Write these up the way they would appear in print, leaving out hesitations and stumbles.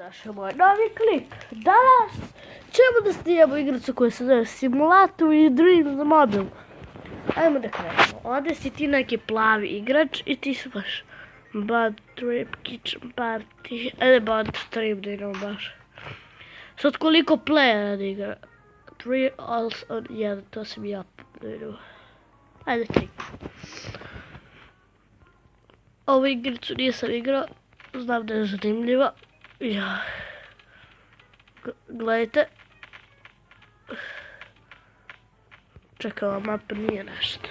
Našao moj novi klip. Danas ćemo da snijemo igricu koja se zove Simulator i Dream za mobil. Ajmo da krenemo. Ovdje si ti neki plavi igrač i ti su baš Bad Trip, Kitchen Party. Ajde Bad Trip da igramo baš. Sad koliko playera da igra? 3 alls on 1, to sam ja. Ajde 3. Ovu igricu nisam igrao, znam da je zanimljiva. Ja. Gledajte. Čekaj, ova mapa nije nešto.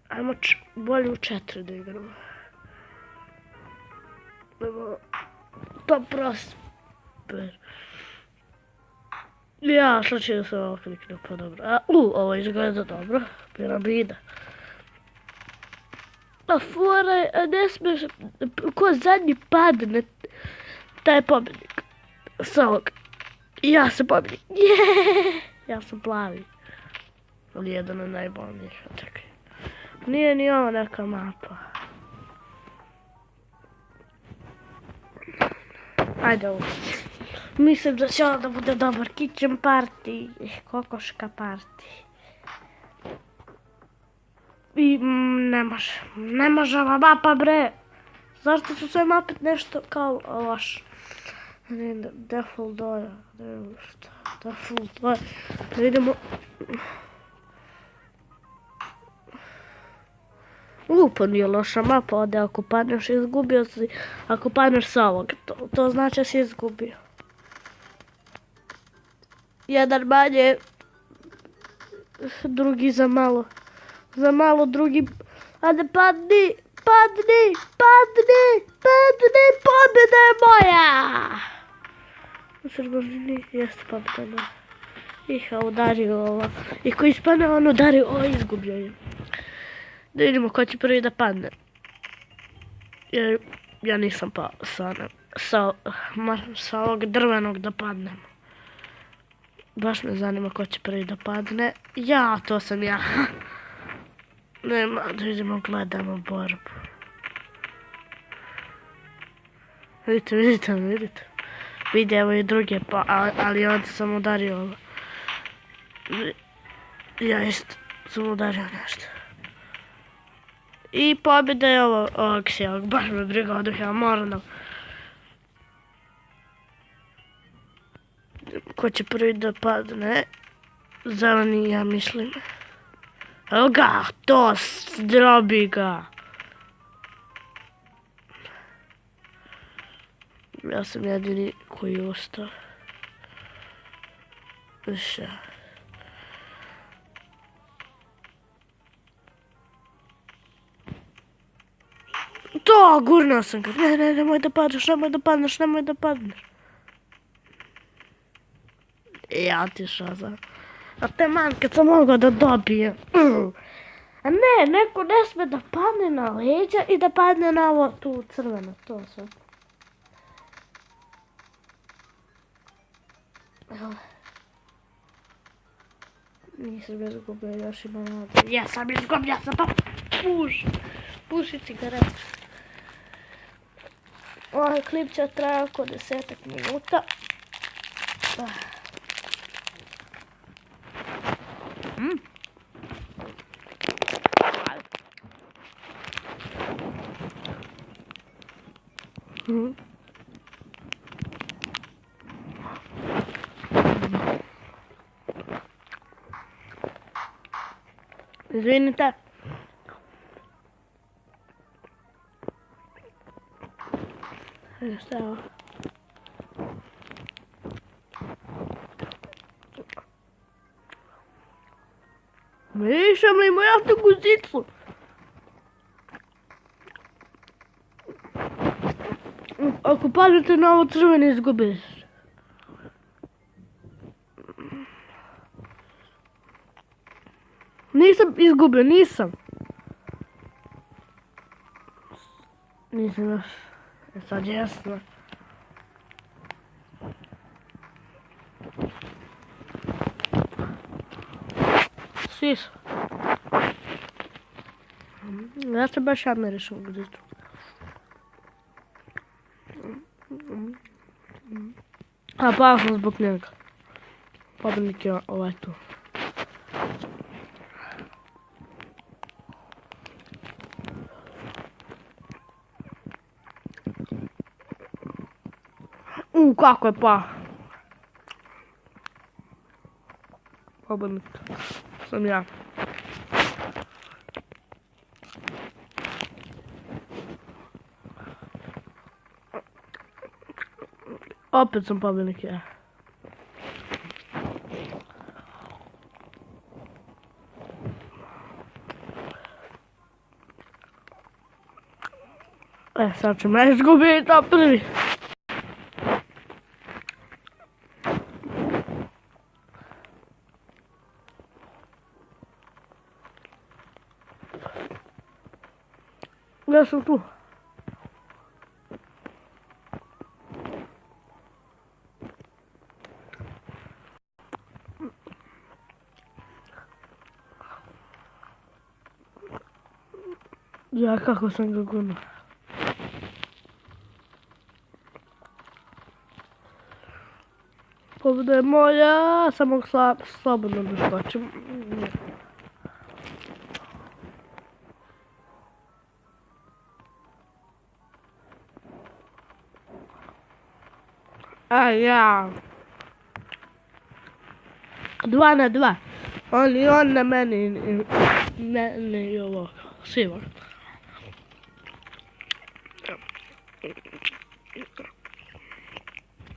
Ajmo bolje u 4 da igramo. To prosper. Ja, slučajno sam ovo kliknuo, pa dobro. Ovo izgleda dobro. Piramida. A fora je, ne smiješ, ko zadnji padne, taj je pobjednik. S ovog. Ja sam pobjednik. Ja sam plavi. Ali jedan od najbolnijih. Čekaj. Nije ni ovo neka mapa. Ajde ovo. Mislim da će ovo da bude dobar kitchen party. Kokoška party. I ne može ova mapa bre. Zašto su sve mape nešto kao loš? Default doja. Default doja. Da vidimo. Pa nije loša mapa ovdje. Ako padneš izgubio si. Ako padneš sa ovog. To znači da si izgubio. Jedan manje. Drugi za malo. Za malo drugi, ajde padni, pobjeda je moja! Jeste pobjeda moja. Iha, udario ova. I ko ispadne, on udario, izgubio je. Da vidimo ko će prvi da padne. Ja nisam pao sa ovog drvenog da padnem. Baš me zanima ko će prvi da padne. Ja, to sam ja. Nema, da vidimo, gledamo borbu. Vidite. Vidi, evo i druge, ali onda sam udario ovo. Ja isto sam udario nešto. I pobjeda je ovog sjevog, baš me briga oduh, ja moram da... Ko će prvi da padne? Zeleni, ja mislim. Evo ga, to zdrobi ga. Ja sam jedini koji je ostao. Više. To, gurnao sam ga. Ne, nemoj da padneš. Ja ti šaza. A te man, kad sam mogao da dobijem. A ne, neko ne sme da padne na leđa i da padne na ovo tu crveno, to sve. Evo. Nisam izgubio, još ima nada. Jesam izgubio sam, pa puši cigaret. Ovaj klip će trajati oko 10 minuta. Izvinite. Šta je ovo? Mišam li moja tu guzicu? Ako padnete na ovo crveno izgubiš. Nisam izgubio, nisam. Nisam još. Sad je jasno. Svi su. Ja se baš ja mirišem u guzicu. A pao sam zbog njega. Pobednik je ovaj tu. Kako je pao. Pobednik sam ja. Opet sam pobednik ja. Sad ću me izgubiti, a prvi. Ja sam tu. Ja, kako sam ga gurnuo. Pobjeda je moja, samo slobodno da skočim. A ja. 2-2. On na meni, ne i ovo. Sivan.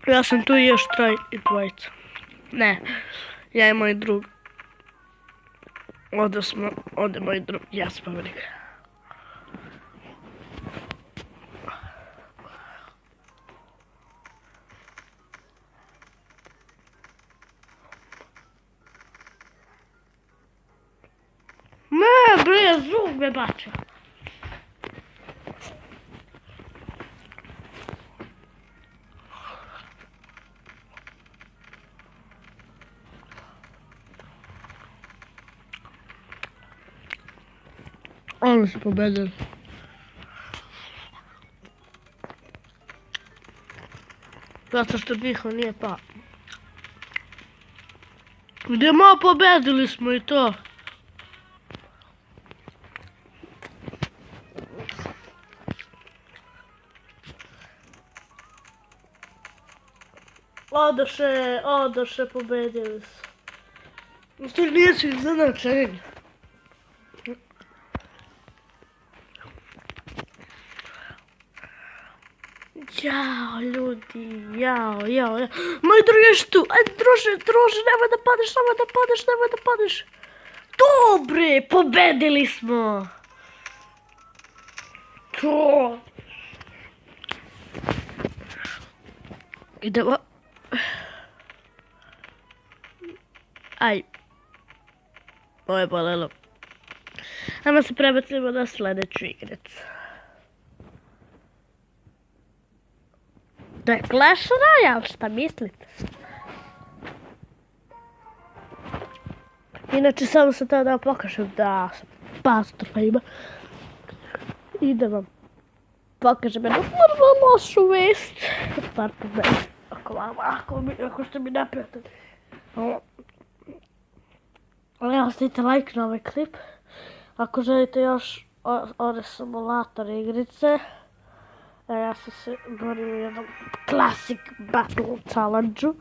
Ja sam tu još dvojica. Ne, ja i moj drug. Ode moj drug, ja sam pobednik. Ne, bre, zub me bača. Oni su pobedili. Zato što njihov nije pao. Idemo, pobedili smo i to. Odoše, pobedili su. To nisu iznenačenje. Jao, ljudi, jao. Moj drug je tu. Ajde, druže, nemoj da padeš. Dobre, pobedili smo. To. Idemo. Aj. Ovo je bolelo. Ajmo se prebacimo na sljedeću igricu. To je Clash Royale, šta mislite? Inače, samo sam tada da pokažem da sam pastor ima. I da vam pokažem jednu vrlo lošu vest. Ako ste mi naprijatili. Ali ostavite like na ovaj klip. Ako želite još ove simulator igrice. Ja sam se borio u jednom Classic Battle Challenge-u.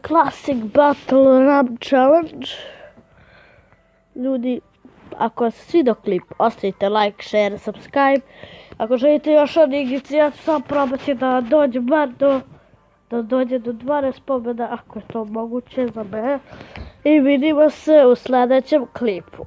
Classic Battle Run Challenge. Ljudi, ako vam se svidio klip, ostavite like, share, subscribe. Ako želite još od igrice, ja ću samo probati da dođe bar do 12 pobjeda, ako je to moguće za mene. I vidimo se u sljedećem klipu.